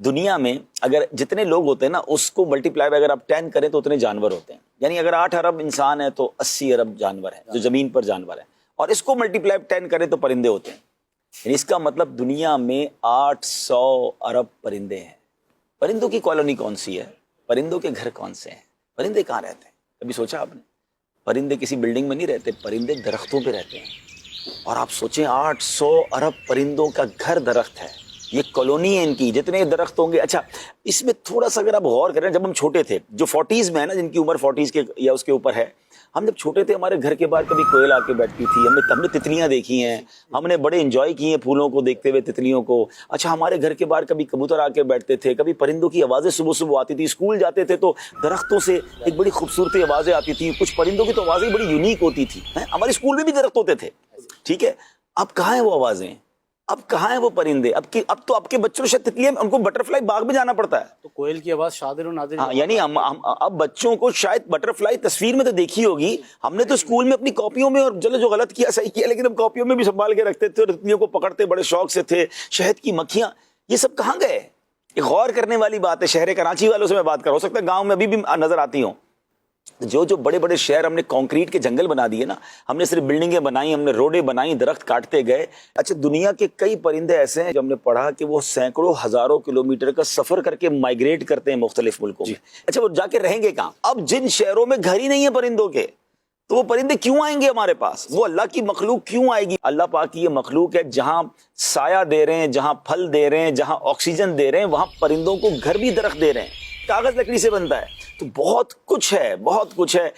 دنیا میں اگر جتنے لوگ ہوتے ہیں نا اس کو ملٹیپلائی اگر آپ 10 کریں تو اتنے جانور ہوتے ہیں. یعنی اگر 8 ارب انسان ہے تو 80 ارب جانور ہیں جو زمین پر جانور ہیں, اور اس کو ملٹیپلائی 10 کریں تو پرندے ہوتے ہیں. یعنی اس کا مطلب دنیا میں 800 ارب پرندے ہیں. پرندوں کی کالونی کون سی ہے؟ پرندوں کے گھر کون سے ہیں؟ پرندے کہاں رہتے ہیں؟ کبھی سوچا آپ نے؟ پرندے کسی بلڈنگ میں نہیں رہتے, پرندے درختوں پہ رہتے ہیں. اور آپ سوچیں 800 ارب پرندوں کا گھر درخت ہے, یہ کالونی ہے ان کی, جتنے درخت ہوں گے. اچھا اس میں تھوڑا سا اگر آپ غور کریں, جب ہم چھوٹے تھے, جو 40s میں ہے نا, جن کی عمر 40s کے یا اس کے اوپر ہے, ہم جب چھوٹے تھے ہمارے گھر کے باہر کبھی کوئل آ کے بیٹھتی تھی, ہم نے تتلیاں دیکھی ہیں, ہم نے بڑے انجوائے کیے ہیں پھولوں کو دیکھتے ہوئے, تتلیوں کو. اچھا ہمارے گھر کے باہر کبھی کبوتر آ کے بیٹھتے تھے, کبھی پرندوں کی آوازیں صبح صبح آتی تھی, اسکول جاتے تھے تو درختوں سے ایک بڑی خوبصورتی آوازیں آتی تھی. کچھ پرندوں کی تو آوازیں بڑی یونیک ہوتی تھی. ہمارے اسکول میں بھی درخت ہوتے تھے, ٹھیک ہے. اب کہاں ہیں وہ آوازیں؟ اب کہاں ہیں وہ پرندے؟ اب تو آپ کے بچوں شاید تتلیاں, ان کو بٹرفلائی باغ میں جانا پڑتا ہے. تو کوئل کی آواز شادر و نادر. ہاں یعنی اب بچوں کو شاید بٹرفلائی تصویر میں تو دیکھی ہوگی, ہم نے تو اسکول میں اپنی کاپیوں میں, اور چلو جو غلط کیا صحیح کیا, لیکن اب کاپیوں میں بھی سنبھال کے رکھتے تھے اور تتلیوں کو پکڑتے بڑے شوق سے تھے. شہد کی مکھیاں, یہ سب کہاں گئے؟ ایک غور کرنے والی بات ہے. شہر کراچی والوں سے میں بات کر رہا ہوں, ہو سکتا ہے گاؤں میں ابھی بھی نظر آتی ہوں. جو بڑے بڑے شہر ہم نے کانکریٹ کے جنگل بنا دیے نا, ہم نے صرف بلڈنگیں بنائی, ہم نے روڈیں بنائی, درخت کاٹتے گئے. اچھا دنیا کے کئی پرندے ایسے ہیں جو ہم نے پڑھا کہ وہ سینکڑوں ہزاروں کلومیٹر کا سفر کر کے مائگریٹ کرتے ہیں مختلف ملکوں میں. اچھا وہ جا کے رہیں گے کہاں؟ اب جن شہروں میں گھر ہی نہیں ہے پرندوں کے, تو وہ پرندے کیوں آئیں گے ہمارے پاس؟ وہ اللہ کی مخلوق کیوں آئے گی؟ اللہ پاک کی یہ مخلوق ہے, جہاں سایہ دے رہے ہیں, جہاں پھل دے رہے ہیں, جہاں آکسیجن دے رہے ہیں, وہاں پرندوں کو گھر بھی درخت دے رہے ہیں. کاغذ لکڑی سے بنتا ہے. تو بہت کچھ ہے, بہت کچھ ہے.